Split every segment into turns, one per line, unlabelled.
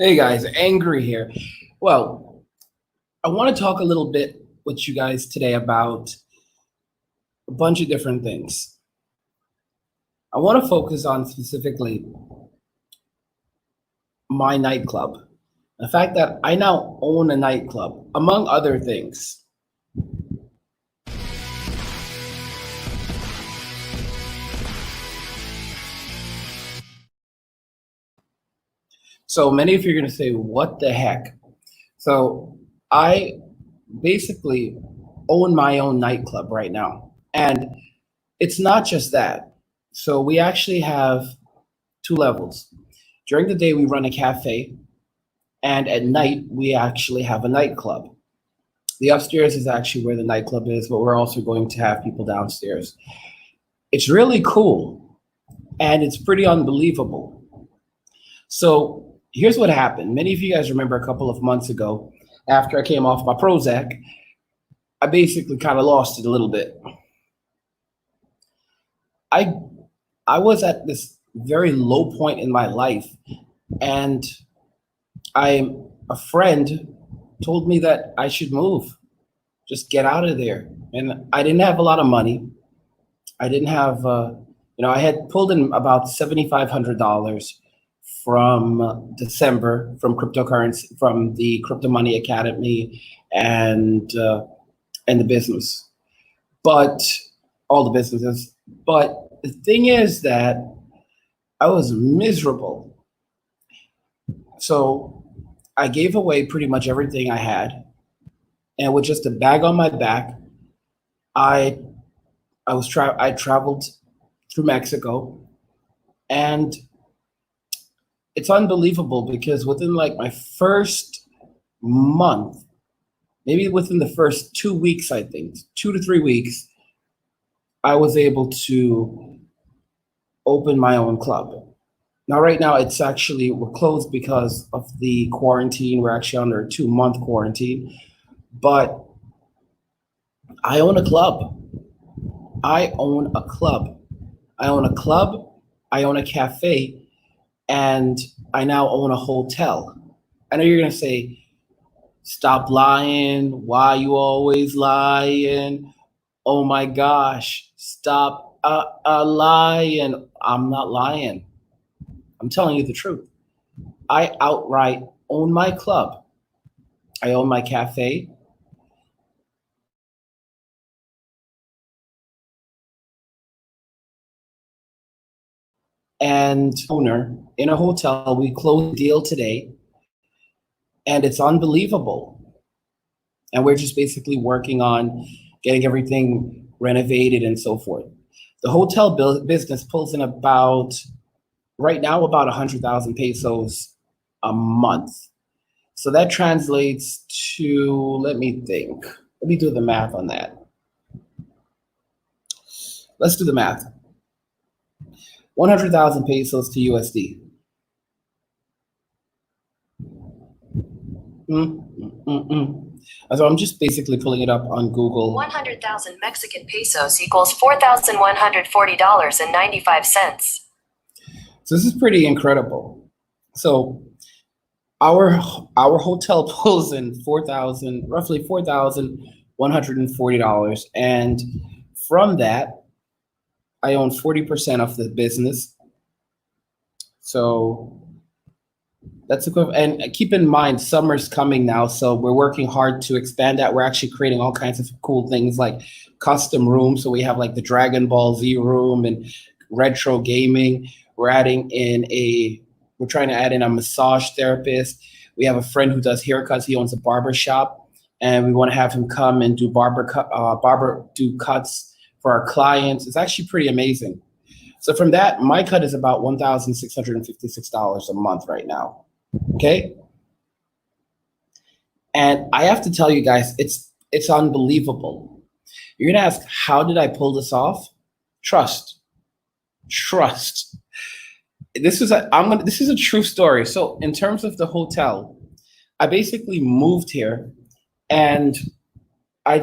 Hey guys, Angry here. Well, I want to talk a little bit with you guys today about a bunch of different things. I want to focus on specifically my nightclub. The fact that I now own a nightclub, among other things. So many of you are going to say, what the heck? So I basically own my own nightclub right now. And it's not just that. So we actually have two levels. During the day, we run a cafe. And at night, we actually have a nightclub. The upstairs is actually where the nightclub is, but we're also going to have people downstairs. It's really cool. And it's pretty unbelievable. So here's what happened. Many of you guys remember a couple of months ago, after I came off my Prozac, I basically kind of lost it a little bit. I was at this very low point in my life, and a friend told me that I should move, just get out of there. And I didn't have a lot of money. I didn't have, I had pulled in about $7,500 from December from cryptocurrency, from the Crypto Money Academy and the business, but all the businesses. But the thing is that I was miserable. So I gave away pretty much everything I had, and with just a bag on my back, I traveled through Mexico, and it's unbelievable because within like my first month, maybe within the first 2 weeks, I think 2 to 3 weeks, I was able to open my own club. Now, right now, we're closed because of the quarantine. We're actually under a 2-month quarantine, but I own a club. I own a club. I own a club. I own a cafe, and I now own a hotel. I know you're going to say, stop lying. Why you always lying? Oh my gosh, stop lying. I'm not lying. I'm telling you the truth. I outright own my club. I own my cafe. And owner in a hotel. We closed the deal today, and it's unbelievable. And we're just basically working on getting everything renovated and so forth. The hotel business pulls in right now, about 100,000 pesos a month. So that translates to, let me think. Let me do the math on that. Let's do the math. 100,000 pesos to USD. So I'm just basically pulling it up on Google.
100,000 Mexican pesos equals $4,140.95.
So this is pretty incredible. So our hotel pulls in roughly $4,140, and from that, I own 40% of the business. So that's equivalent. And keep in mind, summer's coming now, so we're working hard to expand that. We're actually creating all kinds of cool things like custom rooms. So we have like the Dragon Ball Z room and retro gaming. We're trying to add in a massage therapist. We have a friend who does haircuts. He owns a barber shop, and we want to have him come and do cuts for our clients. It's actually pretty amazing. So from that, my cut is about $1,656 a month right now. Okay. And I have to tell you guys, it's unbelievable. You're gonna ask, how did I pull this off? Trust. This is a true story. So in terms of the hotel, I basically moved here, and I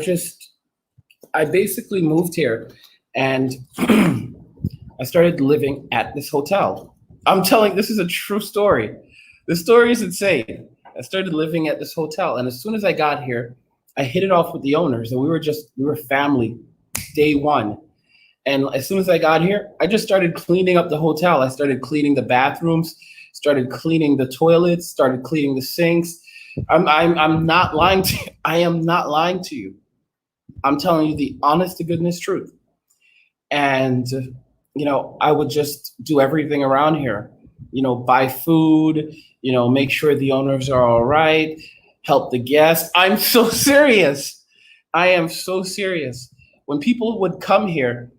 basically moved here, and I started living at this hotel. This is a true story. The story is insane. I started living at this hotel, and as soon as I got here, I hit it off with the owners, and we were family day one. And as soon as I got here, I just started cleaning up the hotel. I started cleaning the bathrooms, started cleaning the toilets, started cleaning the sinks. I'm not lying to you. I am not lying to you. I'm telling you the honest to goodness truth. And I would just do everything around here. Buy food, make sure the owners are all right, help the guests. I'm so serious. I am so serious. When people would come here,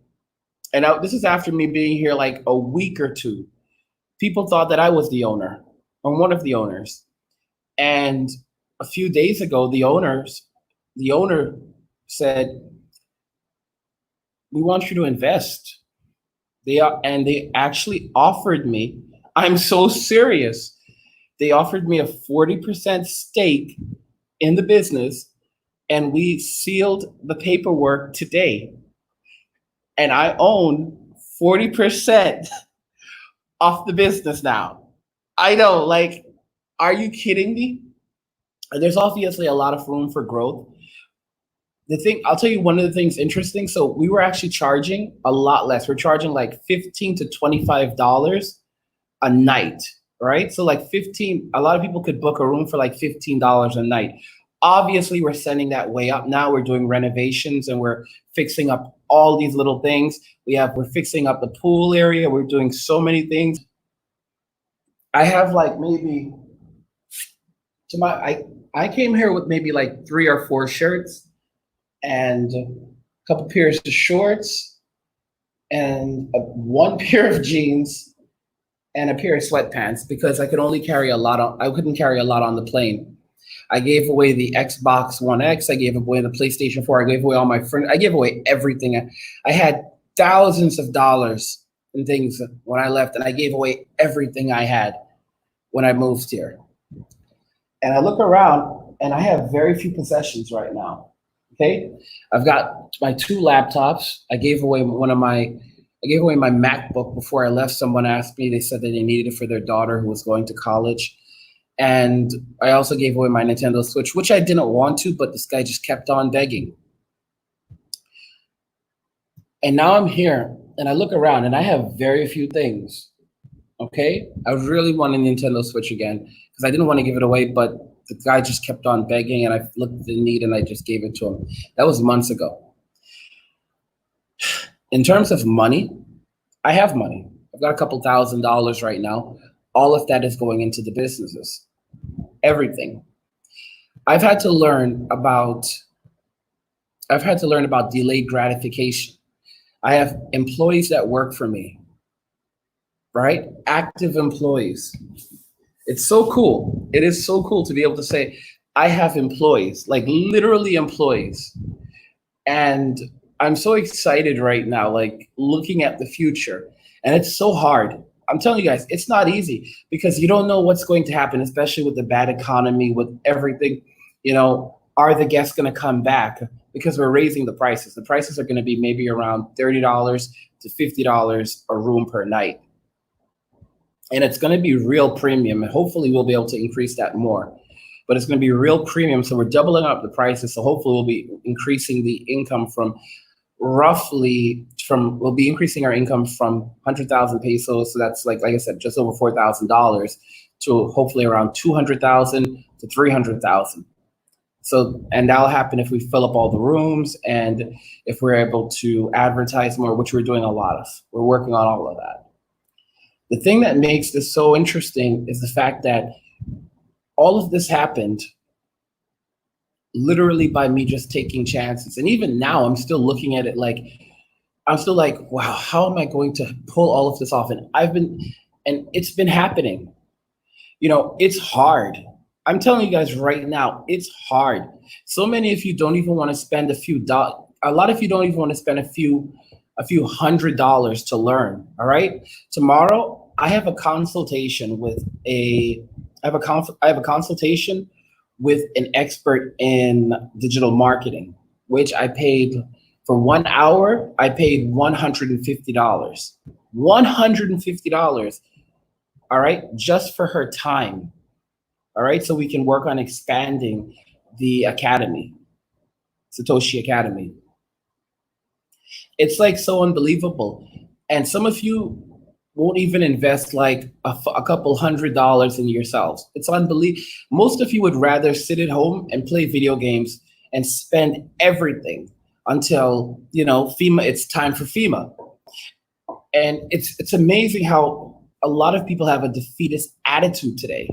and this is after me being here like a week or two, people thought that I was the owner or one of the owners. And a few days ago, the owner said, "We want you to invest." They actually offered me, I'm so serious. They offered me a 40% stake in the business, and we sealed the paperwork today. And I own 40% of the business now. I know, like, are you kidding me? There's obviously a lot of room for growth. I'll tell you one of the things interesting. So we were actually charging a lot less. We're charging like $15 to $25 a night, right? So like 15, a lot of people could book a room for like $15 a night. Obviously, we're sending that way up now. We're doing renovations and we're fixing up all these little things. We're fixing up the pool area. We're doing so many things. I have like maybe I came here with maybe like 3 or 4 shirts and a couple pairs of shorts and one pair of jeans and a pair of sweatpants because I could only carry I couldn't carry a lot on the plane. I gave away the Xbox One X. I gave away the PlayStation 4. I gave away all my friends. I gave away everything. I had thousands of dollars in things when I left, and I gave away everything I had when I moved here. And I look around, and I have very few possessions right now. Okay, I've got my 2 laptops. I gave away my MacBook before I left. Someone asked me. They said that they needed it for their daughter who was going to college. And I also gave away my Nintendo Switch, which I didn't want to, but this guy just kept on begging. And now I'm here, and I look around, and I have very few things, okay? I really want a Nintendo Switch again, because I didn't want to give it away, but the guy just kept on begging, and I looked at the need, and I just gave it to him. That was months ago. In terms of money, I have money. I've got a couple $1,000s right now. All of that is going into the businesses. Everything. I've had to learn about delayed gratification. I have employees that work for me, right? Active employees. It's so cool. It is so cool to be able to say, I have employees, like literally employees. And I'm so excited right now, like looking at the future. And it's so hard. I'm telling you guys, it's not easy because you don't know what's going to happen, especially with the bad economy, with everything. Are the guests going to come back? Because we're raising the prices. The prices are going to be maybe around $30 to $50 a room per night. And it's going to be real premium. And hopefully we'll be able to increase that more. But it's going to be real premium. So we're doubling up the prices. So hopefully we'll be increasing the income we'll be increasing our income from 100,000 pesos, so that's like I said, just over $4,000 to hopefully around 200,000 to 300,000. So, and that'll happen if we fill up all the rooms and if we're able to advertise more, which we're doing a lot of. We're working on all of that. The thing that makes this so interesting is the fact that all of this happened literally by me just taking chances. And even now, I'm still looking at it like, wow, how am I going to pull all of this off? And it's been happening. It's hard. I'm telling you guys right now, it's hard. So many of you don't even want to spend a lot of you don't even want to spend a few $100s to learn, all right? Tomorrow, I have a consultation with with an expert in digital marketing, which I paid for 1 hour. I paid $150. $150, all right, just for her time. All right, so we can work on expanding the academy, Satoshi Academy. It's like so unbelievable. And some of you won't even invest like a couple $100 in yourselves. It's unbelievable. Most of you would rather sit at home and play video games and spend everything until, you know, FEMA, it's time for FEMA. And it's amazing how a lot of people have a defeatist attitude today.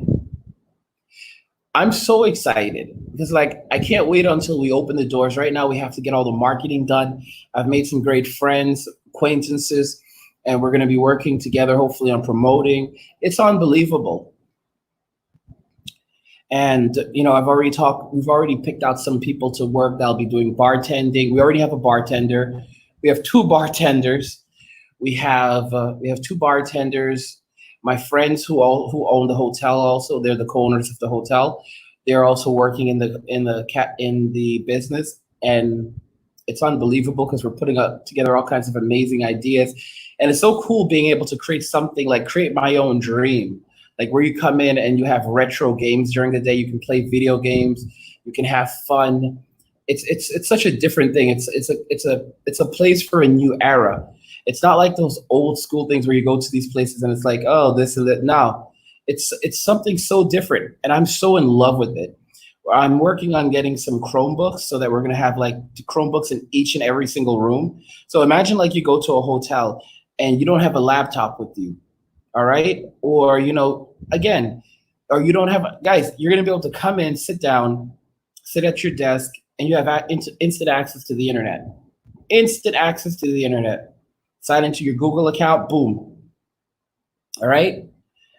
I'm so excited because like I can't wait until we open the doors. Right now we have to get all the marketing done. I've made some great friends, acquaintances, and we're going to be working together hopefully on promoting. It's unbelievable. And you know, we've already picked out some people to work that'll be doing bartending. We already have a bartender. We have two bartenders. We have two bartenders. My friends who own the hotel also, they're the co-owners of the hotel. They're also working in the business, and it's unbelievable because we're putting together all kinds of amazing ideas, and it's so cool being able to create something like create my own dream, like where you come in and you have retro games during the day. You can play video games. You can have fun. It's such a different thing. It's a place for a new era. It's not like those old school things where you go to these places and it's like, oh, this and that. No, it's something so different, and I'm so in love with it. I'm working on getting some Chromebooks so that we're gonna have like Chromebooks in each and every single room. So imagine like you go to a hotel and you don't have a laptop with you, all right? Or you know, again, or you don't have guys. You're gonna be able to come in, sit down, sit at your desk, and you have instant access to the internet. Instant access to the internet. Sign into your Google account, boom. All right.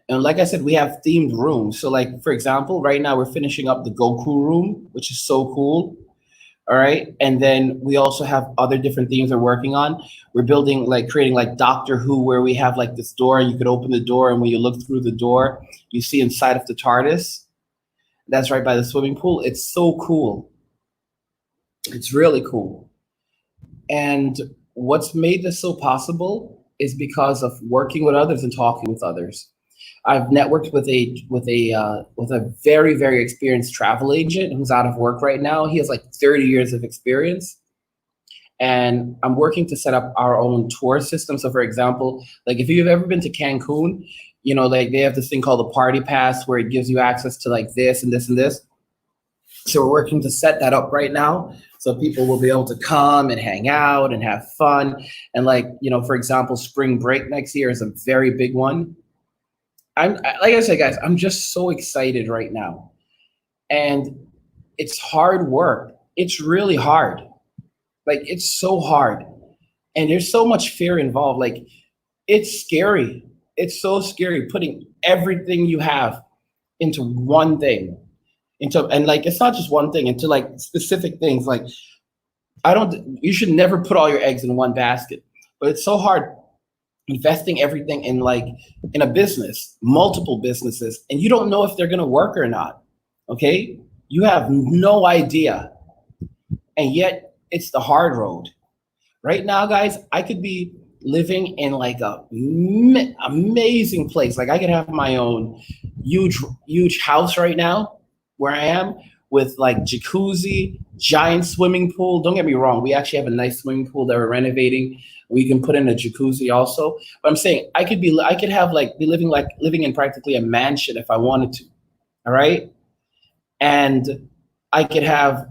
And like I said, we have themed rooms. So like, for example, right now we're finishing up the Goku room, which is so cool. All right. And then we also have other different themes we're working on. We're building, like creating like Doctor Who, where we have like this door, you could open the door, and when you look through the door, you see inside of the TARDIS. That's right by the swimming pool. It's so cool. It's really cool. And what's made this so possible is because of working with others and talking with others. I've networked with a very, very experienced travel agent who's out of work right now. He has like 30 years of experience, and I'm working to set up our own tour system. So, for example, like if you've ever been to Cancun, you know, like they have this thing called the Party Pass where it gives you access to like this and this and this. So we're working to set that up right now, so people will be able to come and hang out and have fun. And like, you know, for example, spring break next year is a very big one. Like I said, guys, I'm just so excited right now. And it's hard work. It's really hard. Like, it's so hard. And there's so much fear involved. Like, it's scary. It's so scary putting everything you have into one thing. And like, it's not just one thing, into like specific things. Like, you should never put all your eggs in one basket, but it's so hard investing everything in like in a business, multiple businesses, and you don't know if they're going to work or not. Okay. You have no idea. And yet it's the hard road right now, guys. I could be living in like a amazing place. Like I could have my own huge house right now where I am, with like jacuzzi, giant swimming pool. Don't get me wrong, we actually have a nice swimming pool that we're renovating. We can put in a jacuzzi also. But I'm saying I could be living in practically a mansion if I wanted to. All right. And I could have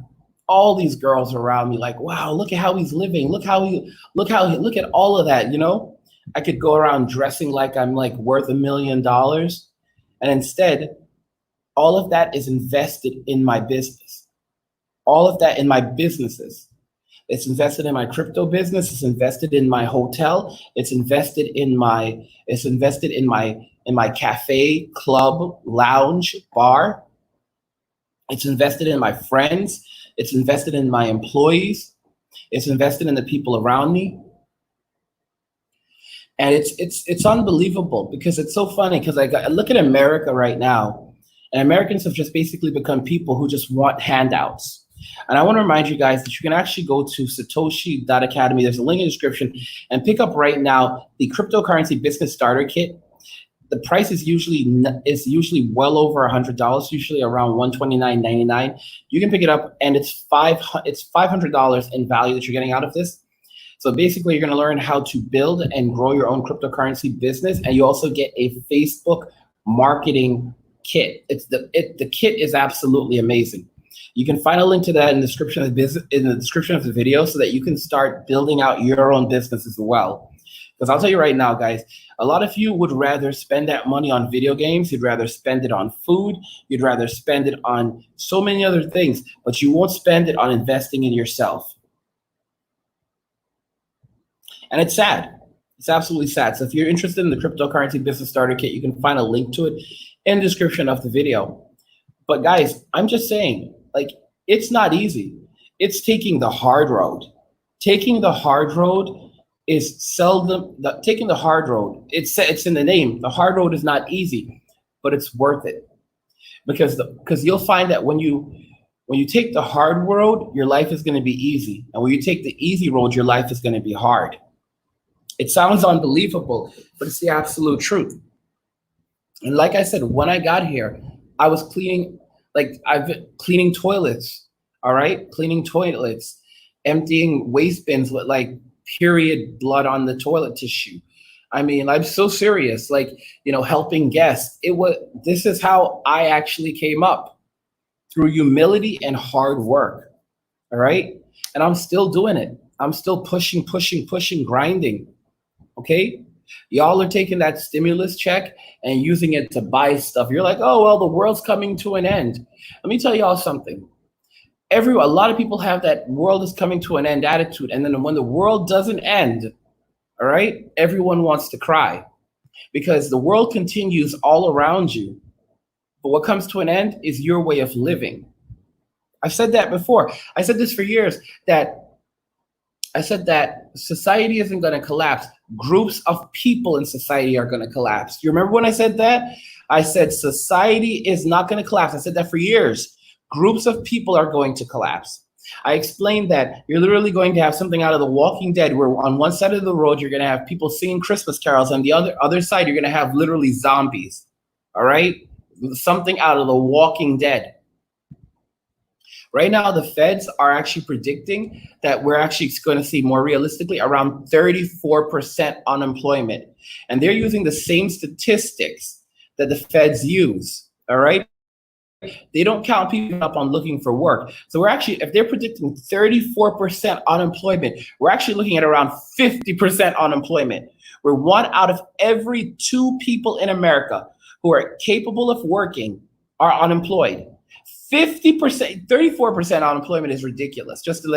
all these girls around me like, wow, look at how he's living. Look at all of that, you know? I could go around dressing like I'm like worth $1 million. And instead, all of that is invested in my business. All of that in my businesses. It's invested in my crypto business. It's invested in my hotel. It's invested in my cafe, club, lounge, bar. It's invested in my friends. It's invested in my employees. It's invested in the people around me. And it's unbelievable because it's so funny because I look at America right now. And Americans have just basically become people who just want handouts. And I want to remind you guys that you can actually go to Satoshi.academy. There's a link in the description and pick up right now the cryptocurrency business starter kit. the price is usually well over $100, usually around $129.99. You can pick it up, and it's $500 in value that you're getting out of this. So basically, you're going to learn how to build and grow your own cryptocurrency business, and you also get a Facebook marketing kit. The kit is absolutely amazing. You can find a link to that in the description of the video, so that you can start building out your own business as well. Because I'll tell you right now, guys, a lot of you would rather spend that money on video games. You'd rather spend it on food. You'd rather spend it on so many other things, but you won't spend it on investing in yourself. And it's sad. It's absolutely sad. So if you're interested in the cryptocurrency business starter kit, you can find a link to it in the description of the video. But guys, I'm just saying, like, it's not easy. It's taking the hard road. Taking the hard road is seldom, taking the hard road, it's in the name. The hard road is not easy, but it's worth it. Because you'll find that when you take the hard road, your life is going to be easy. And when you take the easy road, your life is going to be hard. It sounds unbelievable, but it's the absolute truth. And like I said, when I got here, I was cleaning toilets, all right? Cleaning toilets, emptying waste bins with like period blood on the toilet tissue. I mean, I'm so serious, like, helping guests. This is how I actually came up, through humility and hard work, all right? And I'm still doing it. I'm still pushing, grinding, okay? Y'all are taking that stimulus check and using it to buy stuff. You're like, oh, well, the world's coming to an end. Let me tell y'all something. A lot of people have that world is coming to an end attitude. And then when the world doesn't end, all right, everyone wants to cry, because the world continues all around you. But what comes to an end is your way of living. I've said that before. I said this for years, that society isn't going to collapse. Groups of people in society are going to collapse. You remember when I said that? I said society is not going to collapse. I said that for years. Groups of people are going to collapse. I explained that you're literally going to have something out of The Walking Dead, where on one side of the road, you're going to have people singing Christmas carols. On the other side, you're going to have literally zombies. All right? Something out of The Walking Dead. Right now, the feds are actually predicting that we're actually going to see, more realistically, around 34% unemployment. And they're using the same statistics that the feds use. All right? They don't count people up on looking for work. So we're actually, if they're predicting 34% unemployment, we're actually looking at around 50% unemployment, where 1 out of every 2 people in America who are capable of working are unemployed. 50%, 34% unemployment is ridiculous. Just to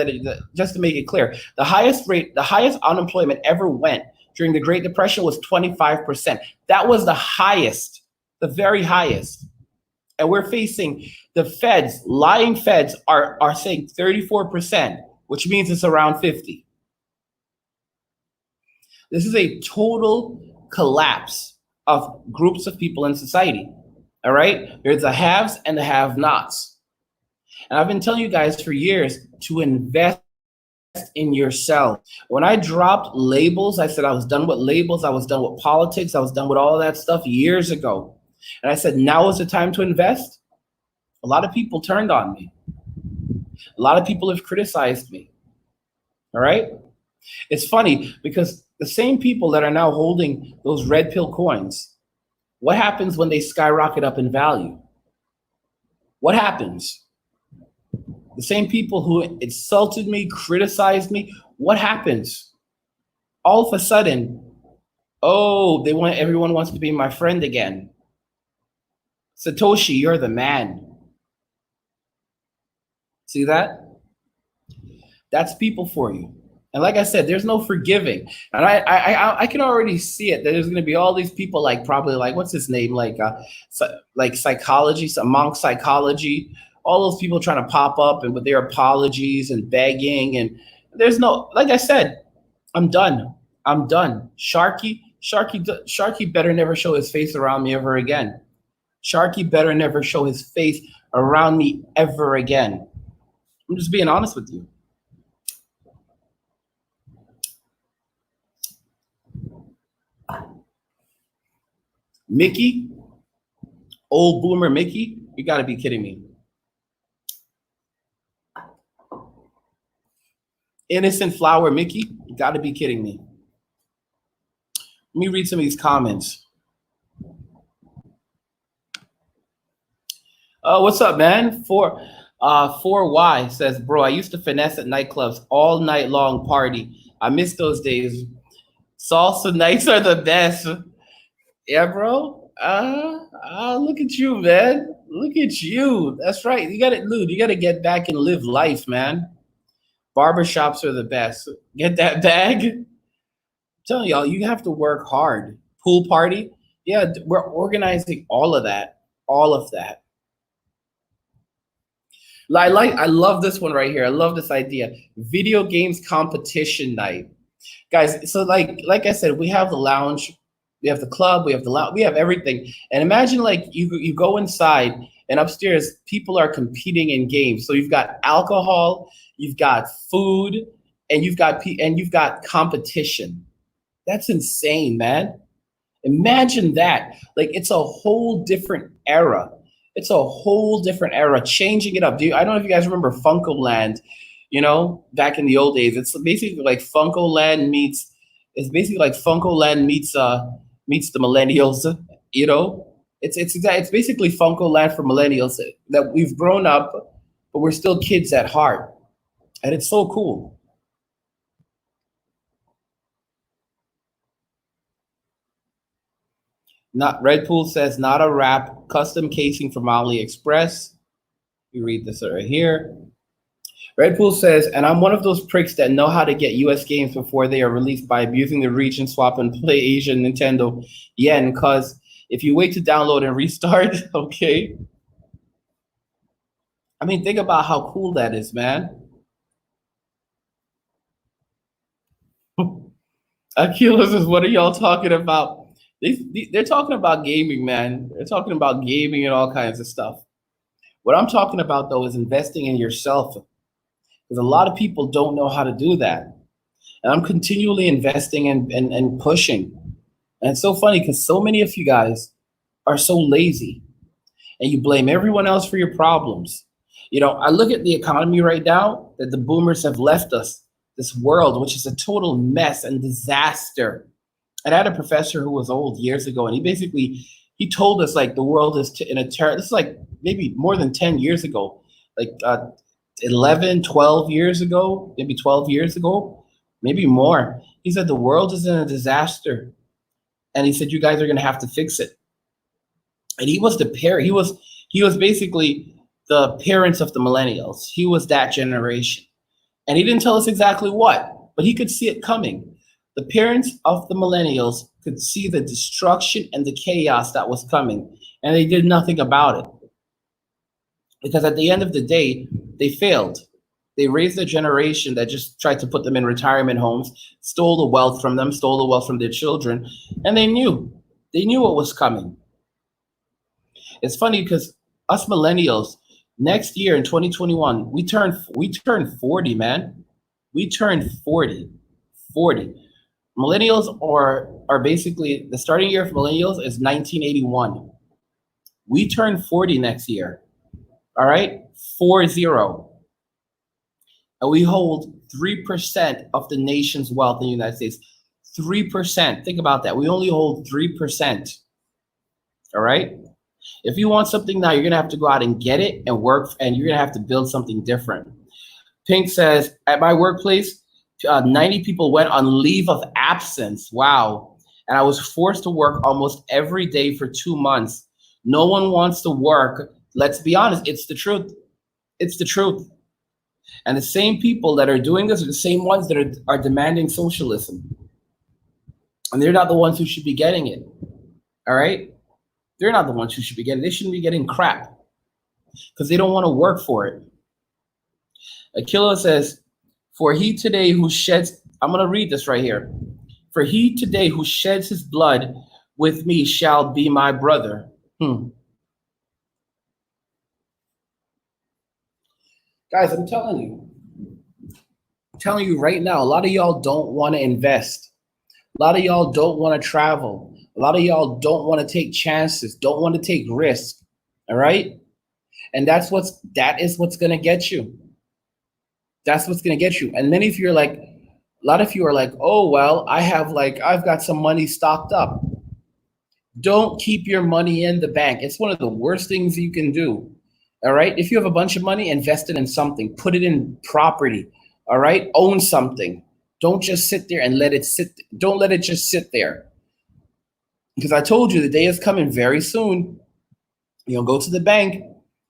make it clear, the highest unemployment ever went during the Great Depression was 25%. That was the highest, the very highest. And we're facing the feds, lying feds are saying 34%, which means it's around 50. This is a total collapse of groups of people in society, all right? There's the haves and the have-nots. And I've been telling you guys for years to invest in yourself. When I dropped labels, I said I was done with labels, I was done with politics, I was done with all of that stuff years ago. And I said, now is the time to invest. A lot of people turned on me. A lot of people have criticized me. All right? It's funny because the same people that are now holding those red pill coins, what happens when they skyrocket up in value? What happens? The same people who insulted me, criticized me, what happens? All of a sudden, oh, everyone wants to be my friend again. Satoshi, you're the man. See that? That's people for you. And like I said, there's no forgiving. And I can already see it. That there's going to be all these people, like probably like, what's his name? Like psychology, some monk psychology, all those people trying to pop up and with their apologies and begging. And there's no, like I said, I'm done. I'm done. Sharky better never show his face around me ever again. Sharky better never show his face around me ever again. I'm just being honest with you. Mickey, old boomer Mickey, you got to be kidding me. Innocent flower Mickey, you got to be kidding me. Let me read some of these comments. What's up, man? 4Y says, bro, I used to finesse at nightclubs all night long party. I miss those days. Salsa nights are the best. Yeah, bro. Look at you, man. Look at you. That's right. You got it, Lude. You got to get back and live life, man. Barbershops are the best. Get that bag. I'm telling y'all, you have to work hard. Pool party. Yeah, we're organizing all of that. All of that. I love this one right here. I love this idea. Video games competition night. Guys, so like I said, we have the lounge, we have the club, we have the lounge, we have everything. And imagine like you go inside and upstairs people are competing in games. So you've got alcohol, you've got food, and you've got competition. That's insane, man. Imagine that. Like it's a whole different era. It's a whole different era, changing it up. I don't know if you guys remember Funkoland, you know, back in the old days. It's basically like Funkoland meets meets the millennials, you know? It's basically Funkoland for millennials that we've grown up, but we're still kids at heart. And it's so cool. Not Red Pool says not a wrap, custom casing from AliExpress. You read this right here. Red Pool says, and I'm one of those pricks that know how to get US games before they are released by abusing the region swap and play Asian Nintendo yen, because if you wait to download and restart, okay. I mean, think about how cool that is, man. Akila says, what are y'all talking about? They're talking about gaming, man. They're talking about gaming and all kinds of stuff. What I'm talking about, though, is investing in yourself. Because a lot of people don't know how to do that. And I'm continually investing and pushing. And it's so funny because so many of you guys are so lazy. And you blame everyone else for your problems. You know, I look at the economy right now that the boomers have left us, this world, which is a total mess and disaster. And I had a professor who was old years ago, and he told us like the world is in a terror. This is like maybe more than 10 years ago, like 11, 12 years ago, maybe 12 years ago, maybe more. He said the world is in a disaster. And he said, you guys are going to have to fix it. And he was the parent. He was basically the parents of the millennials. He was that generation. And he didn't tell us exactly what, but he could see it coming. The parents of the millennials could see the destruction and the chaos that was coming, and they did nothing about it. Because at the end of the day, they failed. They raised a generation that just tried to put them in retirement homes, stole the wealth from them, stole the wealth from their children, and they knew what was coming. It's funny because us millennials, next year in 2021, we turn 40, man. We turned 40. Millennials are basically, the starting year for millennials is 1981. We turn 40 next year. All right, 40. And we hold 3% of the nation's wealth in the United States. 3%. Think about that. We only hold 3%. All right. If you want something now, you're gonna have to go out and get it and work, and you're gonna have to build something different. Pink says, at my workplace, 90 people went on leave of absence. Wow. And I was forced to work almost every day for 2 months. No one wants to work. Let's be honest. It's the truth. It's the truth. And the same people that are doing this are the same ones that are demanding socialism. And they're not the ones who should be getting it. All right? They're not the ones who should be getting it. They shouldn't be getting crap because they don't want to work for it. Aquila says, for he today who sheds, I'm going to read this right here. For he today who sheds his blood with me shall be my brother. Guys, I'm telling you right now, a lot of y'all don't want to invest. A lot of y'all don't want to travel. A lot of y'all don't want to take chances, don't want to take risks. All right. And that is what's going to get you. That's what's going to get you. And many of you are like, a lot of you are like, oh, well, I've got some money stocked up. Don't keep your money in the bank. It's one of the worst things you can do. All right. If you have a bunch of money, invest it in something, put it in property. All right. Own something. Don't just sit there and let it sit. Don't let it just sit there. Because I told you the day is coming very soon. You'll go to the bank,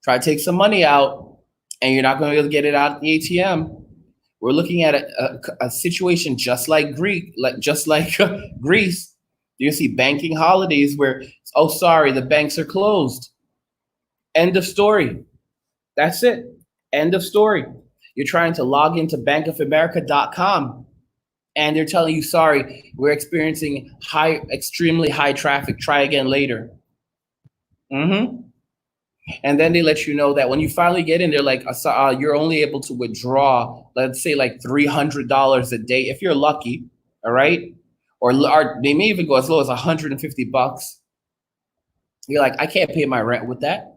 try to take some money out, and you're not going to be able to get it out of the ATM. We're looking at a situation just like Greece. You see banking holidays where, oh, sorry, the banks are closed. End of story. That's it. End of story. You're trying to log into bankofamerica.com and they're telling you, sorry, we're experiencing extremely high traffic. Try again later. And then they let you know that when you finally get in, they're like, you're only able to withdraw, let's say like $300 a day if you're lucky, all right? Or they may even go as low as $150. You're like, I can't pay my rent with that.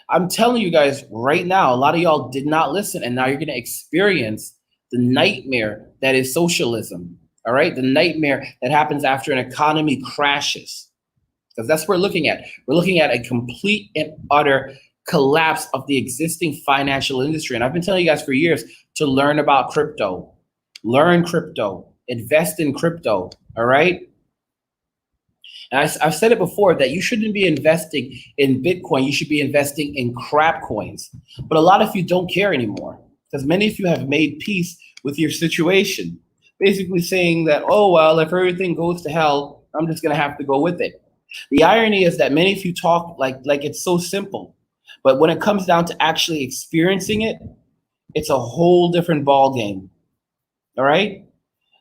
I'm telling you guys right now, a lot of y'all did not listen, and now you're going to experience the nightmare that is socialism, all right? The nightmare that happens after an economy crashes. Because that's what we're looking at. We're looking at a complete and utter collapse of the existing financial industry. And I've been telling you guys for years to learn about crypto, learn crypto, invest in crypto, all right? And I've said it before that you shouldn't be investing in Bitcoin. You should be investing in crap coins. But a lot of you don't care anymore because many of you have made peace with your situation, basically saying that, oh, well, if everything goes to hell, I'm just going to have to go with it. The irony is that many of you talk like it's so simple, but when it comes down to actually experiencing it, it's a whole different ball game. All right?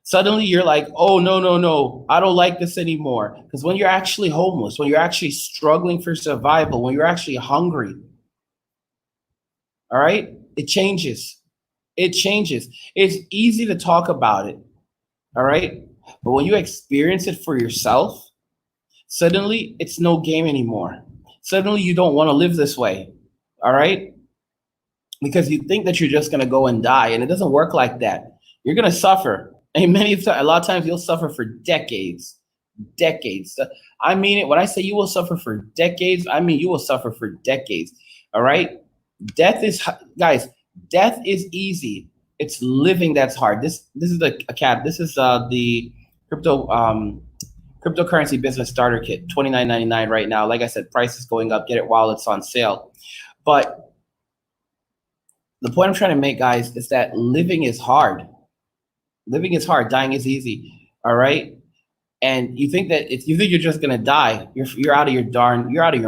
Suddenly you're like, oh, no, I don't like this anymore. Because when you're actually homeless, when you're actually struggling for survival, when you're actually hungry, all right, it changes. It changes. It's easy to talk about it, all right? But when you experience it for yourself, suddenly, it's no game anymore. Suddenly, you don't want to live this way, all right? Because you think that you're just going to go and die, and it doesn't work like that. You're going to suffer. And a lot of times, you'll suffer for decades. Decades. I mean it. When I say you will suffer for decades, I mean you will suffer for decades, all right? Death is easy. It's living that's hard. This is the cryptocurrency business starter kit, $29.99 right now. Like I said, price is going up. Get it while it's on sale. But the point I'm trying to make, guys, is that living is hard. Living is hard. Dying is easy. All right. And you think that if you think you're just gonna die, you're out of your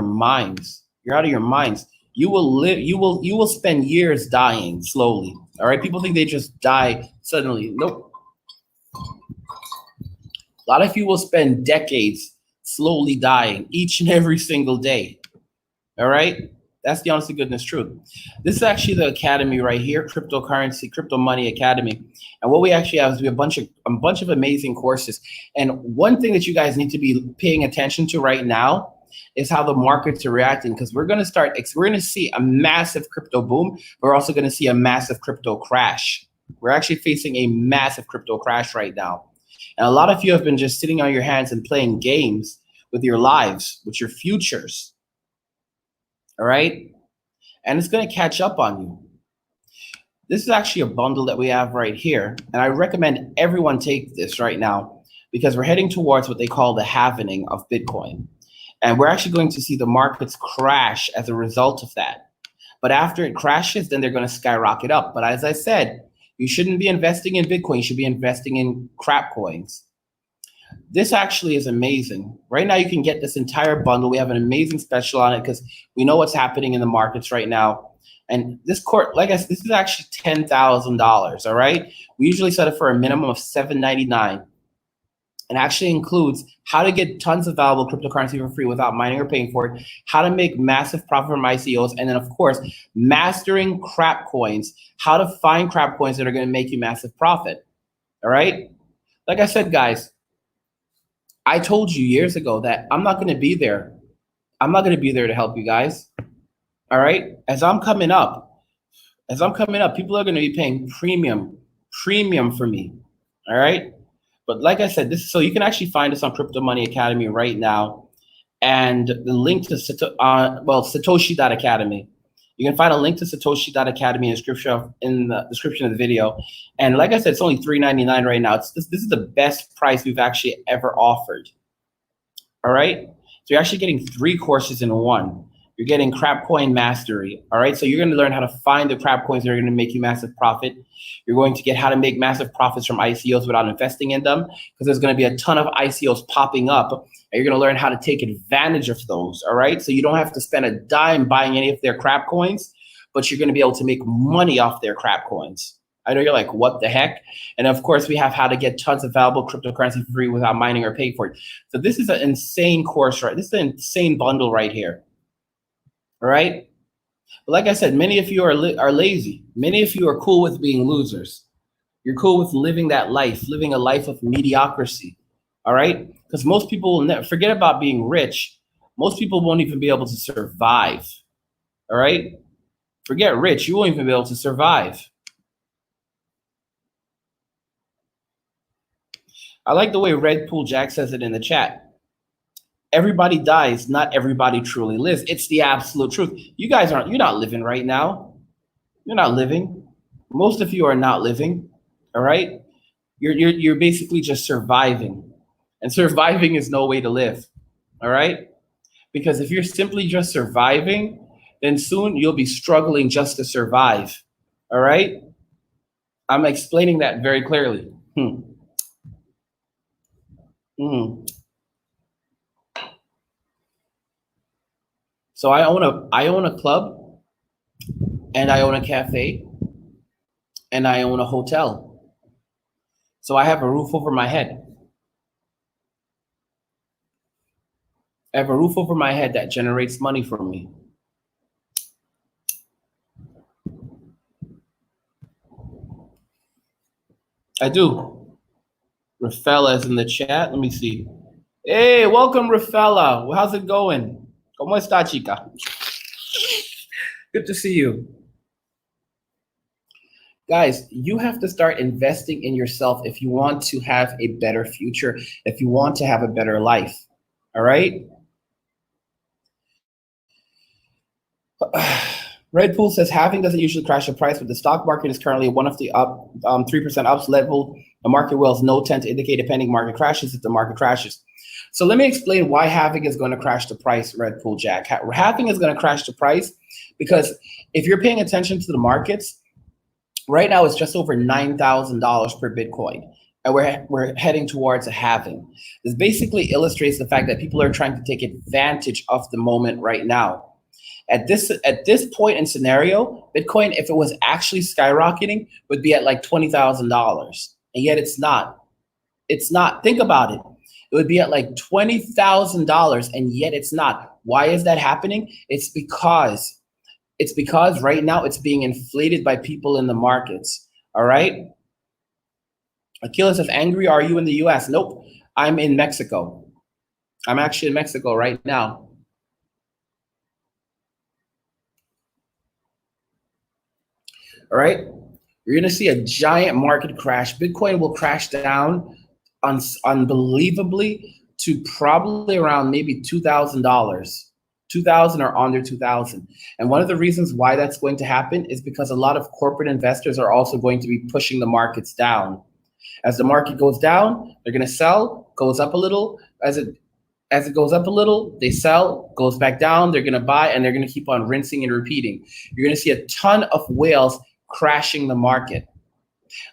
minds. You're out of your minds. You will live. You will spend years dying slowly. All right. People think they just die suddenly. Nope. A lot of you will spend decades slowly dying each and every single day. All right? That's the honest to goodness truth. This is actually the academy right here, Cryptocurrency, Crypto Money Academy. And what we actually have is we have a bunch of amazing courses. And one thing that you guys need to be paying attention to right now is how the markets are reacting, because we're going to see a massive crypto boom. We're also going to see a massive crypto crash. We're actually facing a massive crypto crash right now. And a lot of you have been just sitting on your hands and playing games with your lives, with your futures. All right? And it's going to catch up on you. This is actually a bundle that we have right here. And I recommend everyone take this right now because we're heading towards what they call the halvening of Bitcoin. And we're actually going to see the markets crash as a result of that. But after it crashes, then they're going to skyrocket up. But as I said, you shouldn't be investing in Bitcoin. You should be investing in crap coins. This actually is amazing. Right now, you can get this entire bundle. We have an amazing special on it because we know what's happening in the markets right now. And this this is actually $10,000, all right? We usually set it for a minimum of $799. And actually includes how to get tons of valuable cryptocurrency for free without mining or paying for it, how to make massive profit from ICOs, and then, of course, mastering crap coins, how to find crap coins that are going to make you massive profit, all right? Like I said, guys, I told you years ago that I'm not going to be there. I'm not going to be there to help you guys. All right. As I'm coming up, people are going to be paying premium for me. All right. But like I said, so you can actually find us on Crypto Money Academy right now. And the link to Satoshi.academy. You can find a link to Satoshi.academy in the description of the video. And like I said, it's only $3.99 right now. This is the best price we've actually ever offered. All right. So you're actually getting 3 courses in one. You're getting crap coin mastery. All right. So you're going to learn how to find the crap coins that are going to make you massive profit. You're going to get how to make massive profits from ICOs without investing in them, because there's going to be a ton of ICOs popping up, and you're going to learn how to take advantage of those. All right. So you don't have to spend a dime buying any of their crap coins, but you're going to be able to make money off their crap coins. I know you're like, what the heck? And of course, we have how to get tons of valuable cryptocurrency for free without mining or paying for it. So this is an insane course, right? This is an insane bundle right here. All right. But like I said, many of you are lazy. Many of you are cool with being losers. You're cool with living that life, living a life of mediocrity. All right. Because most people will never forget about being rich. Most people won't even be able to survive. All right. Forget rich. You won't even be able to survive. I like the way Red Pool Jack says it in the chat. Everybody dies, not everybody truly lives. It's the absolute truth. You guys you're not living right now. You're not living. Most of you are not living. All right. You're basically just surviving. And surviving is no way to live. All right. Because if you're simply just surviving, then soon you'll be struggling just to survive. All right. I'm explaining that very clearly. So I own a club, and I own a cafe, and I own a hotel. So I have a roof over my head. I have a roof over my head that generates money for me. I do. Rafaela is in the chat. Let me see. Hey, welcome, Rafaela. How's it going? ¿Cómo está, chica? Good to see you. Guys, you have to start investing in yourself if you want to have a better future, if you want to have a better life. All right? Red Pool says halving doesn't usually crash the price, but the stock market is currently one of the 3% ups level. The market wells no tend to indicate a pending market crashes if the market crashes. So let me explain why halving is going to crash the price, Red Pool Jack. Halving is going to crash the price because if you're paying attention to the markets, right now it's just over $9,000 per Bitcoin, and we're heading towards a halving. This basically illustrates the fact that people are trying to take advantage of the moment right now. At this point in scenario, Bitcoin, if it was actually skyrocketing, would be at like $20,000, and yet it's not. It's not. Think about it. It would be at like $20,000, and yet it's not. Why is that happening? It's because right now it's being inflated by people in the markets. All right. Aquila says, angry, are you in the US? Nope. I'm in Mexico. I'm actually in Mexico right now. All right. You're going to see a giant market crash. Bitcoin will crash down unbelievably to probably around maybe $2,000. 2,000 or under 2,000. And one of the reasons why that's going to happen is because a lot of corporate investors are also going to be pushing the markets down. As the market goes down, they're going to sell, goes up a little. As it goes up a little, they sell, goes back down, they're going to buy, and they're going to keep on rinsing and repeating. You're going to see a ton of whales crashing the market.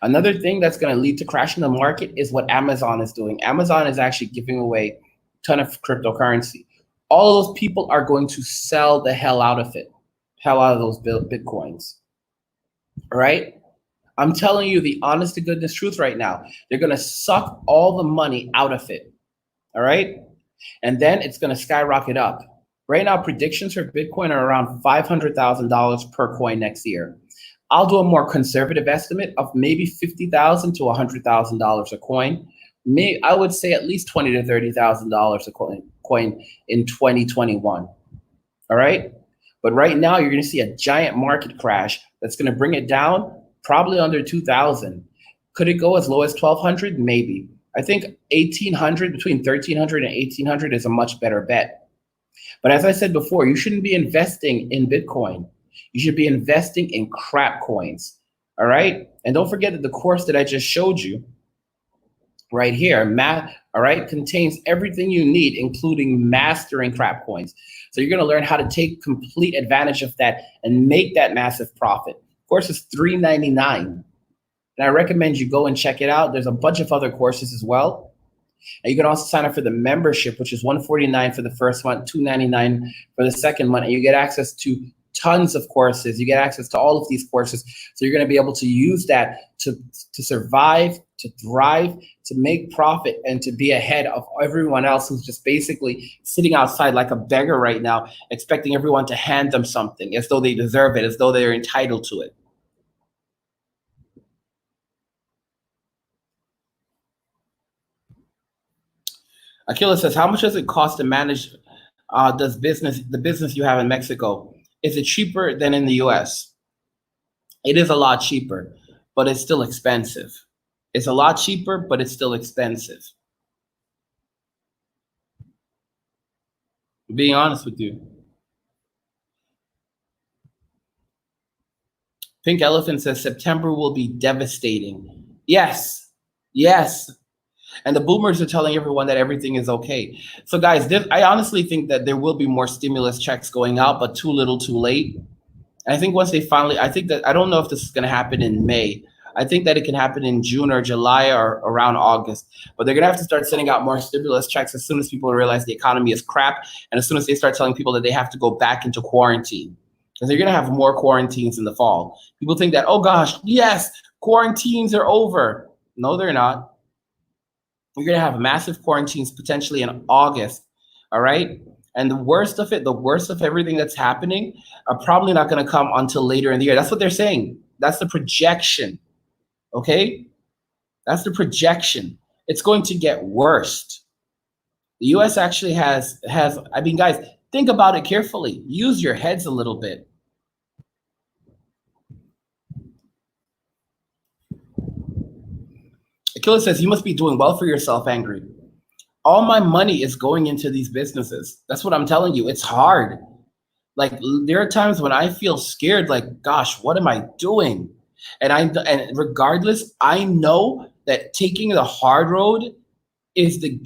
Another thing that's going to lead to crashing the market is what Amazon is doing. Amazon is actually giving away a ton of cryptocurrency. All of those people are going to sell the hell out of it, hell out of those Bitcoins. All right? I'm telling you the honest to goodness truth right now. They're going to suck all the money out of it. All right? And then it's going to skyrocket up. Right now, predictions for Bitcoin are around $500,000 per coin next year. I'll do a more conservative estimate of maybe $50,000 to $100,000 a coin, I would say at least $20 to $30,000 a coin in 2021. All right. But right now, you're going to see a giant market crash that's going to bring it down probably under 2,000. Could it go as low as 1,200? Maybe. I think 1,800, between 1,300 and 1,800 is a much better bet. But as I said before, you shouldn't be investing in Bitcoin. You should be investing in crap coins. All right. And don't forget that the course that I just showed you right here, all right, contains everything you need, including mastering crap coins. So you're going to learn how to take complete advantage of that and make that massive profit. Of course, it's $3.99. And I recommend you go and check it out. There's a bunch of other courses as well. And you can also sign up for the membership, which is $149 for the first month, $299 for the second month. And you get access to tons of courses. You get access to all of these courses. So you're going to be able to use that to survive, to thrive, to make profit, and to be ahead of everyone else who's just basically sitting outside like a beggar right now, expecting everyone to hand them something as though they deserve it, as though they're entitled to it. Aquila says, how much does it cost to manage the business you have in Mexico? Is it cheaper than in the US? It is a lot cheaper, but it's still expensive. It's a lot cheaper, but it's still expensive. Being honest with you. Pink Elephant says September will be devastating. Yes, yes. And the boomers are telling everyone that everything is okay. So guys, I honestly think that there will be more stimulus checks going out, but too little, too late. And I think once they finally, I don't know if this is going to happen in May. I think that it can happen in June or July or around August. But they're going to have to start sending out more stimulus checks as soon as people realize the economy is crap, and as soon as they start telling people that they have to go back into quarantine. Because they're going to have more quarantines in the fall. People think that, oh gosh, yes, quarantines are over. No, they're not. You're going to have massive quarantines potentially in August, all right? And the worst of everything that's happening are probably not going to come until later in the year. That's what they're saying. That's the projection, okay? That's the projection. It's going to get worse. The U.S. actually has, I mean, guys, think about it carefully. Use your heads a little bit. Aquila says, you must be doing well for yourself, Angry. All my money is going into these businesses. That's what I'm telling you. It's hard. Like, there are times when I feel scared, like, gosh, what am I doing? And regardless, I know that taking the hard road is the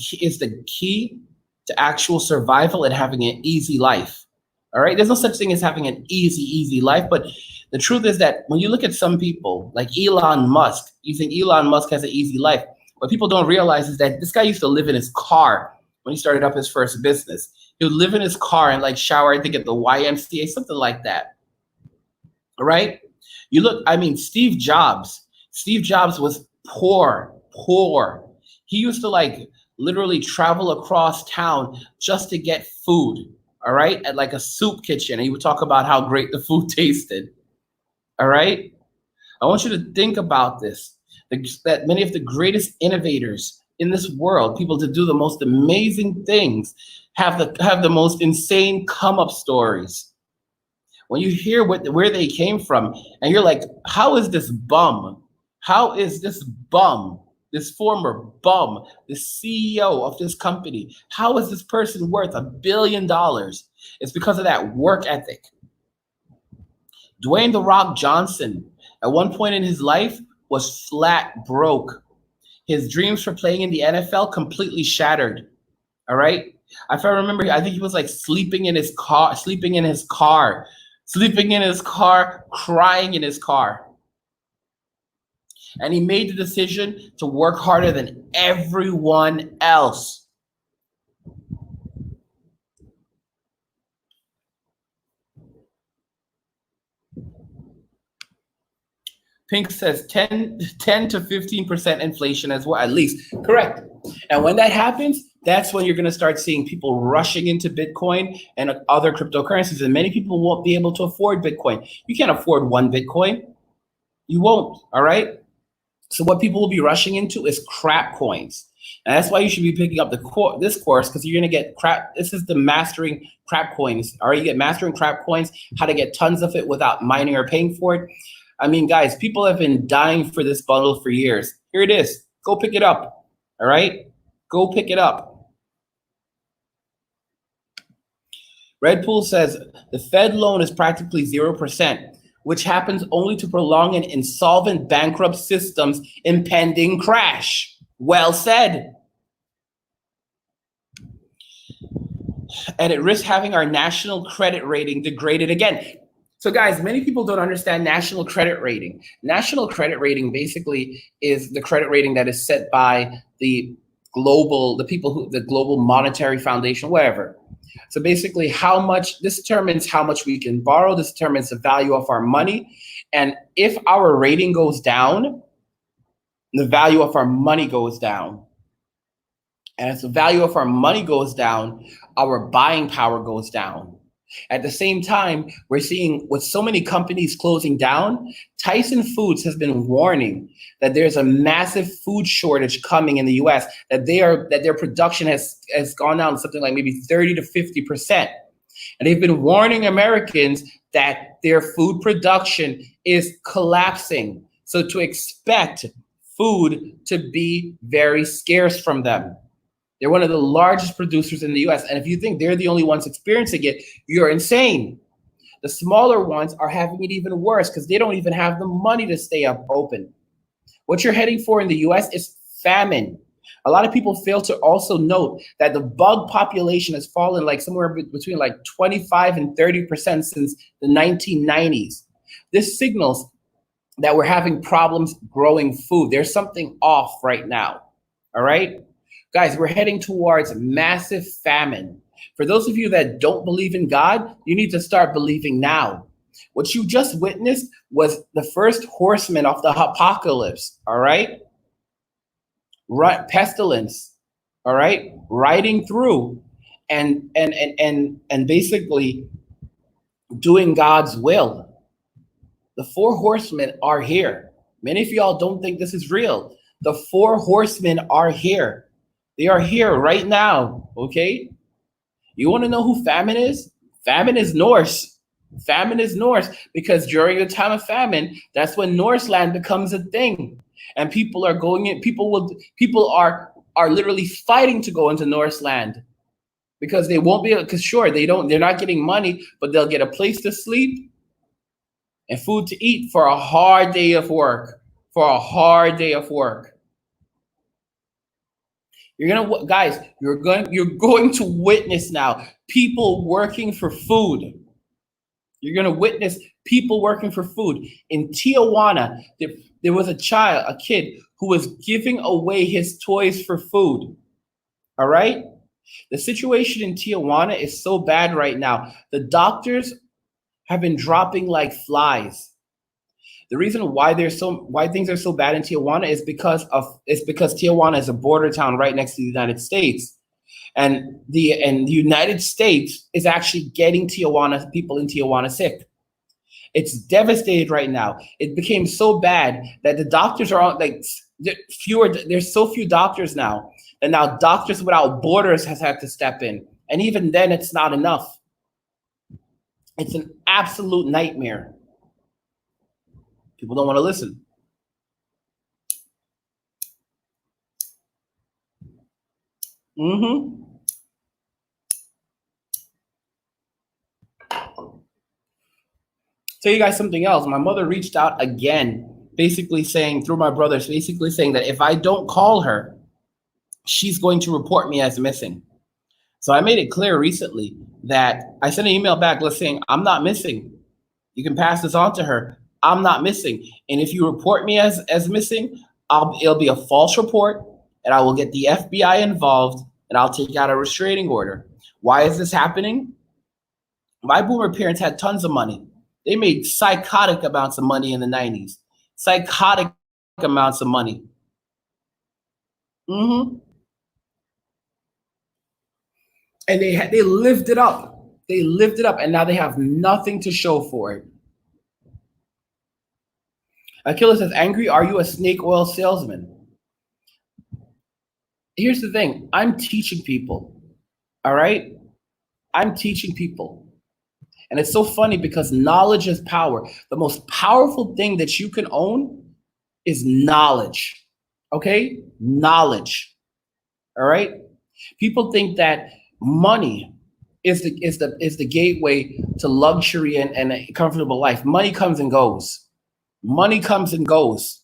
key to actual survival and having an easy life. All right? There's no such thing as having an easy life, but the truth is that when you look at some people like Elon Musk, you think Elon Musk has an easy life. What people don't realize is that this guy used to live in his car when he started up his first business. He would live in his car and like shower, I think at the YMCA, something like that. All right? You look, I mean, Steve Jobs was poor. He used to like literally travel across town just to get food, all right? At like a soup kitchen. And he would talk about how great the food tasted. All right. I want you to think about this, that many of the greatest innovators in this world, people to do the most amazing things, have the most insane come up stories. When you hear where they came from and you're like, how is this bum? How is this bum, this former bum, the CEO of this company? How is this person worth $1 billion? It's because of that work ethic. Dwayne "The Rock" Johnson, at one point in his life, was flat broke. His dreams for playing in the NFL completely shattered. All right? If I remember, I think he was like sleeping in his car, crying in his car. And he made the decision to work harder than everyone else. Pink says 10 to 15% inflation as well, at least. Correct. And when that happens, that's when you're going to start seeing people rushing into Bitcoin and other cryptocurrencies. And many people won't be able to afford Bitcoin. You can't afford one Bitcoin. You won't. All right. So what people will be rushing into is crap coins. And that's why you should be picking up this course, because you're going to get crap. This is the mastering crap coins. All right, you get mastering crap coins, how to get tons of it without mining or paying for it. I mean, guys, people have been dying for this bundle for years. Here it is. Go pick it up. All right, go pick it up. Red Pool says the Fed loan is practically 0%, which happens only to prolong an insolvent, bankrupt system's impending crash. Well said. And it risks having our national credit rating degraded again. So guys, many people don't understand national credit rating. National credit rating basically is the credit rating that is set by the global monetary foundation, wherever. So basically this determines how much we can borrow, this determines the value of our money. And if our rating goes down, the value of our money goes down. And as the value of our money goes down, our buying power goes down. At the same time, we're seeing with so many companies closing down, Tyson Foods has been warning that there's a massive food shortage coming in the US, that their production has gone down something like maybe 30 to 50%. And they've been warning Americans that their food production is collapsing. So to expect food to be very scarce from them. They're one of the largest producers in the US. And if you think they're the only ones experiencing it, you're insane. The smaller ones are having it even worse because they don't even have the money to stay up open. What you're heading for in the US is famine. A lot of people fail to also note that the bug population has fallen like somewhere between like 25 and 30% since the 1990s. This signals that we're having problems growing food. There's something off right now, all right? Guys, we're heading towards massive famine. For those of you that don't believe in God, you need to start believing now. What you just witnessed was the first horseman of the apocalypse, all right? Pestilence, all right? Riding through and basically doing God's will. The 4 horsemen are here. Many of y'all don't think this is real. The 4 horsemen are here. They are here right now, okay? You want to know who famine is? Famine is Norse. Famine is Norse because during the time of famine, that's when Norse land becomes a thing. And people are going in, people are literally fighting to go into Norse land because they won't be able, because sure, they're not getting money, but they'll get a place to sleep and food to eat for a hard day of work, Guys, you're going to witness now people working for food. You're going to witness people working for food. In Tijuana, there was a kid who was giving away his toys for food. All right? The situation in Tijuana is so bad right now. The doctors have been dropping like flies. The reason why things are so bad in Tijuana is because Tijuana is a border town right next to the United States. And the United States is actually getting people in Tijuana sick. It's devastated right now. It became so bad that the doctors are on there's so few doctors now. And now Doctors Without Borders has had to step in. And even then it's not enough. It's an absolute nightmare. People don't want to listen. Tell you guys something else. My mother reached out again, basically saying, through my brothers, basically saying that if I don't call her, she's going to report me as missing. So I made it clear recently that I sent an email back saying, I'm not missing. You can pass this on to her. I'm not missing. And if you report me as missing, it'll be a false report and I will get the FBI involved and I'll take out a restraining order. Why is this happening? My boomer parents had tons of money. They made psychotic amounts of money in the 90s. Psychotic amounts of money. And they lived it up. They lived it up, and now they have nothing to show for it. Akila says, angry, are you a snake oil salesman? Here's the thing. I'm teaching people. All right? I'm teaching people. And it's so funny because knowledge is power. The most powerful thing that you can own is knowledge. Okay? Knowledge. All right? People think that money is the gateway to luxury and a comfortable life. Money comes and goes. Money comes and goes.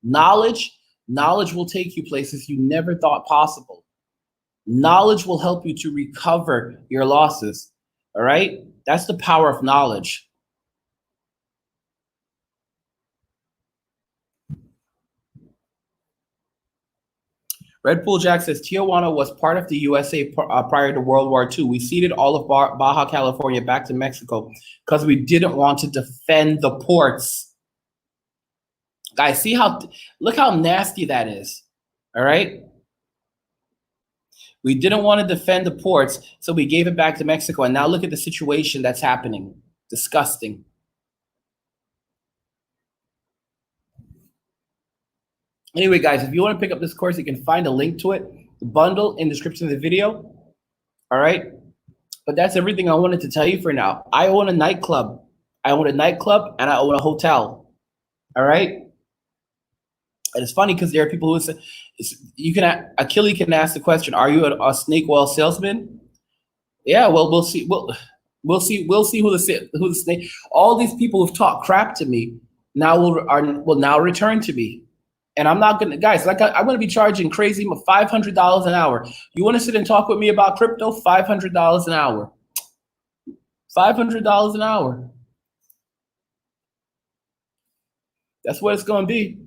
Knowledge will take you places you never thought possible. Knowledge will help you to recover your losses. All right? That's the power of knowledge. Red Pool Jack says, Tijuana was part of the USA prior to World War II. We ceded all of Baja California back to Mexico because we didn't want to defend the ports. Guys, look how nasty that is. All right? We didn't want to defend the ports, so we gave it back to Mexico. And now look at the situation that's happening. Disgusting. Anyway, guys, if you want to pick up this course, you can find a link to it, the bundle in the description of the video. All right? But that's everything I wanted to tell you for now. I own a nightclub. I own a nightclub and I own a hotel. All right? And it's funny because there are people who say, Achille can ask the question, are you a snake oil salesman? Yeah, well, we'll see. We'll see who the snake. All these people who've talked crap to me now will now return to me. And I'm not gonna, guys, I'm gonna be charging crazy $500 an hour. You wanna sit and talk with me about crypto? $500 an hour. $500 an hour. That's what it's gonna be.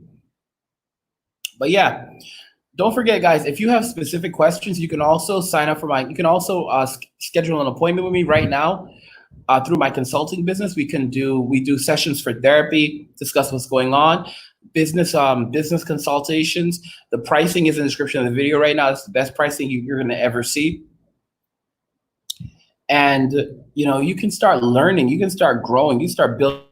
But yeah, don't forget, guys, if you have specific questions, you can also sign up for you can also schedule an appointment with me right now through my consulting business. We do sessions for therapy, discuss what's going on, business consultations. The pricing is in the description of the video right now. It's the best pricing you're gonna ever see. And you can start learning, you can start growing, you start building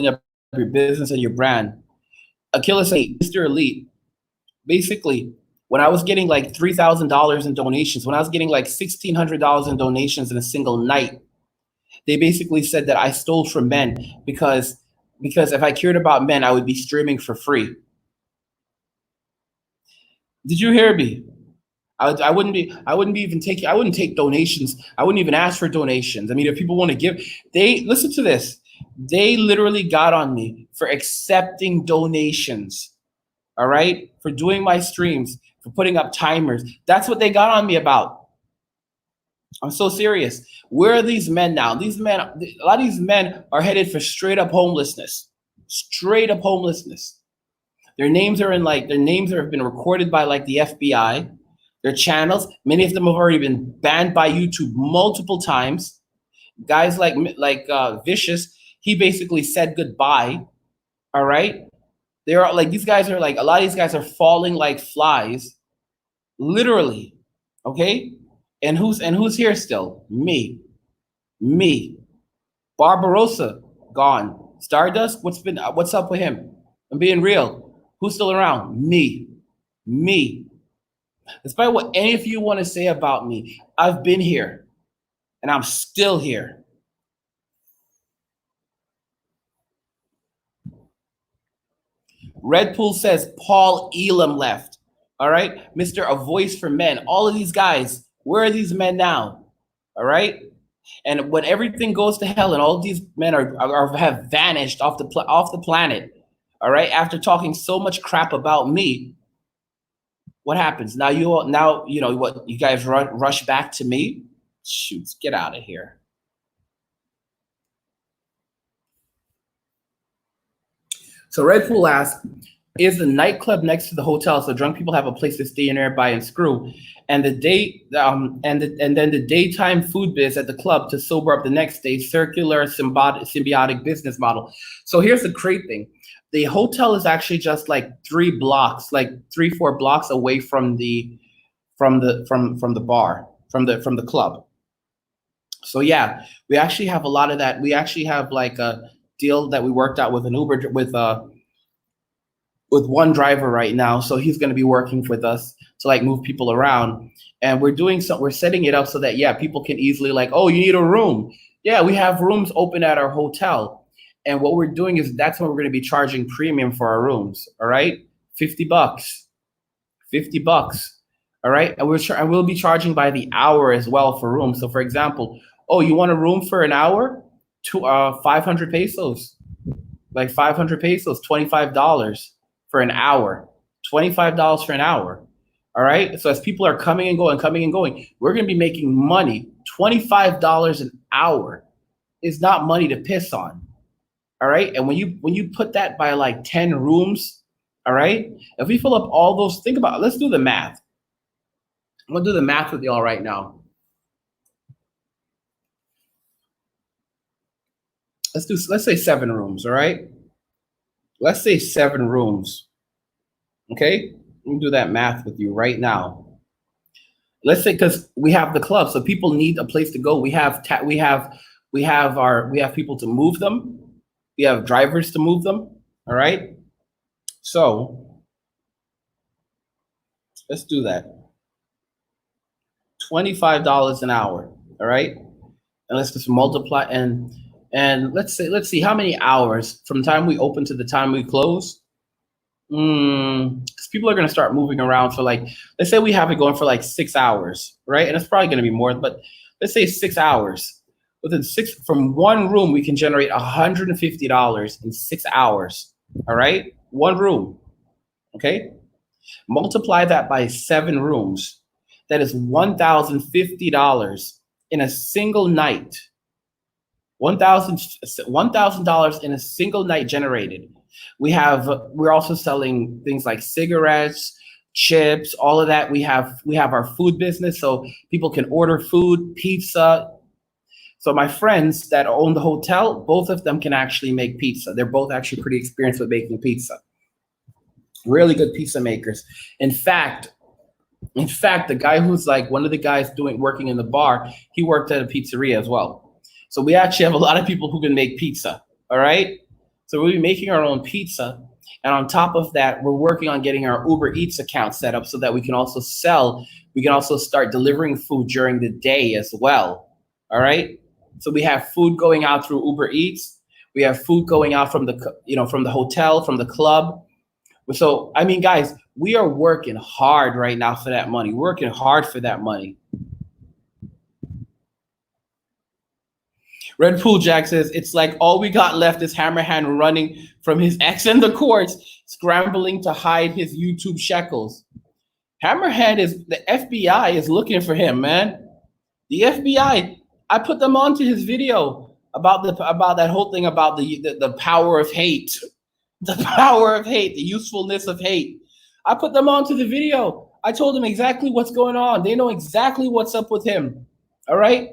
up your business and your brand. Achilles 8, Mr. Elite. Basically, when I was getting like $3,000 in donations, when I was getting like $1,600 in donations in a single night, they basically said that I stole from men because if I cared about men, I would be streaming for free. Did you hear me? I wouldn't take donations. I wouldn't even ask for donations. I mean, if people want to give, listen to this. They literally got on me for accepting donations. All right? For doing my streams, for putting up timers. That's what they got on me about. I'm so serious. Where are these men now? A lot of these men are headed for straight up homelessness. Straight up homelessness. Their names have been recorded by like the FBI. Their channels, many of them have already been banned by YouTube multiple times. Guys like Vicious, he basically said goodbye. All right? They're like, these guys are like, a lot of these guys are falling like flies. Literally. Okay? And who's here still? Me. Barbarossa, gone. Stardust, what's up with him? I'm being real. Who's still around? Me. Despite what any of you want to say about me, I've been here and I'm still here. Red Pool says Paul Elam left. All right, Mr. A Voice for Men. All of these guys, where are these men now? All right, and when everything goes to hell and all these men have vanished off the planet, all right, after talking so much crap about me, what happens now? You know what? You guys rush back to me. Shoots, get out of here. So Red Pool asks, is the nightclub next to the hotel so drunk people have a place to stay nearby and screw, and then the daytime food biz at the club to sober up the next day, circular symbiotic business model. So here's the great thing. The hotel is actually just like 3 blocks, like 3-4 blocks away from the bar, from the club. So yeah, we actually have a lot of that. We actually have like a deal that we worked out with an Uber with one driver right now. So he's going to be working with us to like move people around. And we're setting it up so that, yeah, people can easily like, oh, you need a room. Yeah, we have rooms open at our hotel. And what we're doing is that's when we're going to be charging premium for our rooms. All right. $50, $50. All right. And we'll be charging by the hour as well for rooms. So for example, oh, you want a room for an hour? 500 pesos, like 500 pesos, $25 for an hour, $25 for an hour. All right. So as people are coming and going, we're going to be making money. $25 an hour is not money to piss on. All right. And when you put that by like 10 rooms, all right, if we fill up all those, think about it. Let's do the math. I'm going to do the math with y'all right now. Let's say 7 rooms. All right. Let's say 7 rooms. Okay. Let me do that math with you right now. Let's say, because we have the club, so people need a place to go. We have people to move them. We have drivers to move them. All right. So let's do that. $25 an hour. All right. And let's just multiply and let's see how many hours from the time we open to the time we close. Because people are going to start moving around for like, let's say we have it going for like 6 hours, right? And it's probably going to be more, but let's say 6 hours. From one room, we can generate $150 in 6 hours. All right, one room. Okay, multiply that by 7 rooms. That is $1,050 in a single night. $1,000 in a single night generated. We're also selling things like cigarettes, chips, all of that. We have our food business, so people can order food, pizza. So my friends that own the hotel, both of them can actually make pizza. They're both actually pretty experienced with making pizza. Really good pizza makers. In fact, the guy who's like one of the guys working in the bar, he worked at a pizzeria as well. So we actually have a lot of people who can make pizza. All right. So we'll be making our own pizza. And on top of that, we're working on getting our Uber Eats account set up so that we can also start delivering food during the day as well. All right. So we have food going out through Uber Eats. We have food going out from the hotel, from the club. So, I mean, guys, we are working hard right now for that money. Working hard for that money. Red Pool Jack says, it's like all we got left is Hammerhand running from his ex in the courts, scrambling to hide his YouTube shekels. The FBI is looking for him, man. The FBI, I put them onto his video about that whole thing about the power of hate. The power of hate, the usefulness of hate. I put them onto the video. I told them exactly what's going on. They know exactly what's up with him. All right?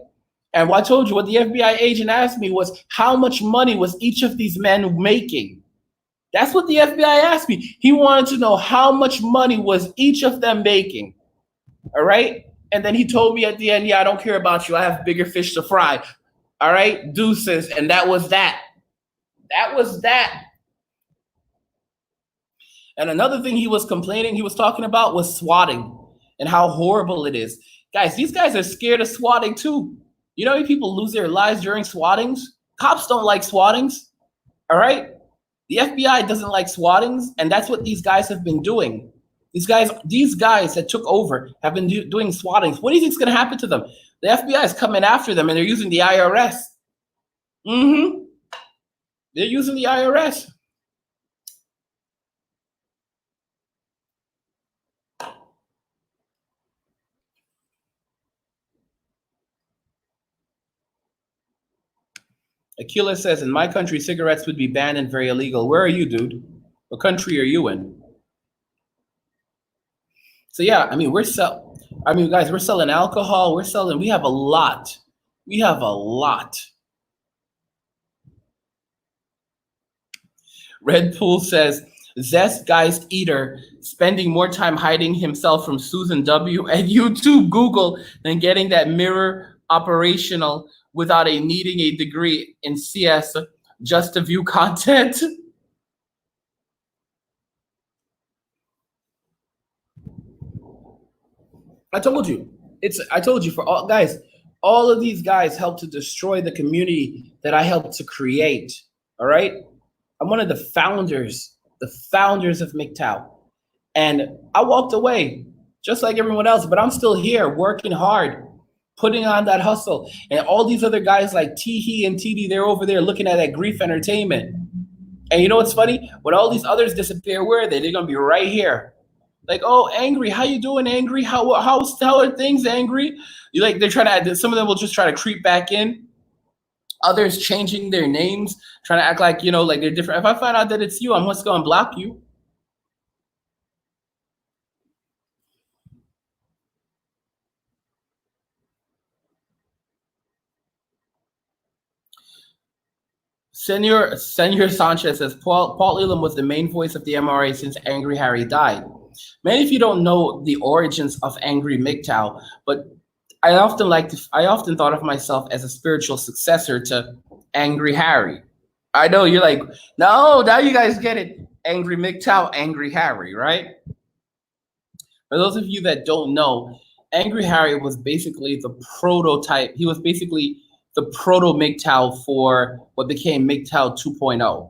And what I told you, what the FBI agent asked me was, how much money was each of these men making? That's what the FBI asked me. He wanted to know how much money was each of them making. All right? And then he told me at the end, yeah, I don't care about you. I have bigger fish to fry. All right? Deuces. And that was that. That was that. And another thing he was talking about was swatting and how horrible it is. Guys, these guys are scared of swatting too. You know how many people lose their lives during swattings? Cops don't like swattings, all right? The FBI doesn't like swattings, and that's what these guys have been doing. These guys that took over have been doing swattings. What do you think is going to happen to them? The FBI is coming after them, and they're using the IRS. They're using the IRS. Aquila says, in my country, cigarettes would be banned and very illegal. Where are you, dude? What country are you in? So yeah, I mean, guys, we're selling alcohol. We have a lot. We have a lot. Red Pool says, Zest Geist Eater spending more time hiding himself from Susan W. at YouTube, Google than getting that mirror operational without needing a degree in CS just to view content. I told you. I told you, for all guys, all of these guys helped to destroy the community that I helped to create. All right? I'm one of the founders of MGTOW. And I walked away just like everyone else, but I'm still here working hard, putting on that hustle. And all these other guys like Teehee and TD, they're over there looking at that grief entertainment. And you know what's funny? When all these others disappear, where are they? They're gonna be right here. Like, oh, Angry, how you doing, Angry? How are things, Angry? You like they're trying to. Some of them will just try to creep back in. Others changing their names, trying to act like like they're different. If I find out that it's you, I'm just gonna block you. Senor Sanchez says Paul Elam was the main voice of the MRA since Angry Harry died. Many of you don't know the origins of Angry MGTOW, but I often thought of myself as a spiritual successor to Angry Harry. I know you're like, no, now you guys get it. Angry MGTOW, Angry Harry, right? For those of you that don't know, Angry Harry was basically the prototype. He was basically the proto MGTOW for what became MGTOW 2.0,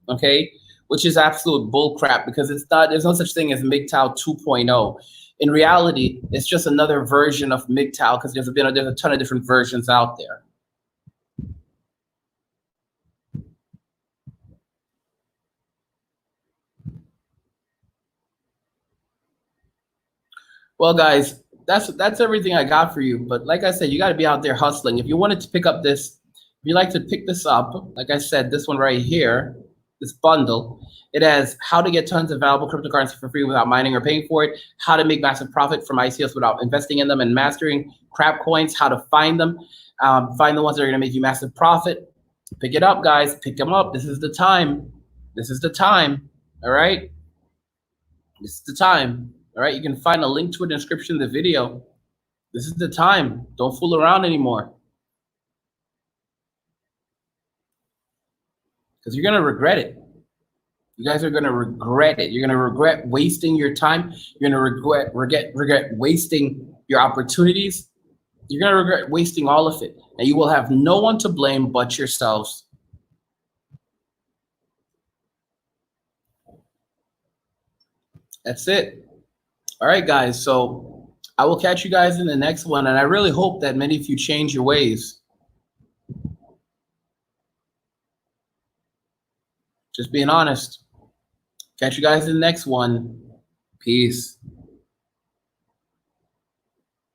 okay? Which is absolute bullcrap because there's no such thing as MGTOW 2.0. In reality, it's just another version of MGTOW because there's a ton of different versions out there. Well, guys, that's everything I got for you. But like I said, you got to be out there hustling. If you wanted to pick up this, if you like to pick this up, like I said, this one right here, this bundle, it has how to get tons of valuable cryptocurrency for free without mining or paying for it, how to make massive profit from ICOs without investing in them, and mastering crap coins, how to find them, find the ones that are going to make you massive profit. Pick it up, guys. Pick them up. This is the time. This is the time. All right. This is the time. All right. You can find a link to it in the description of the video. This is the time. Don't fool around anymore. Because you're going to regret it. You guys are going to regret it. You're going to regret wasting your time. You're going to regret wasting your opportunities. You're going to regret wasting all of it. And you will have no one to blame but yourselves. That's it. All right, guys. So I will catch you guys in the next one. And I really hope that many of you change your ways. Just being honest. Catch you guys in the next one. Peace.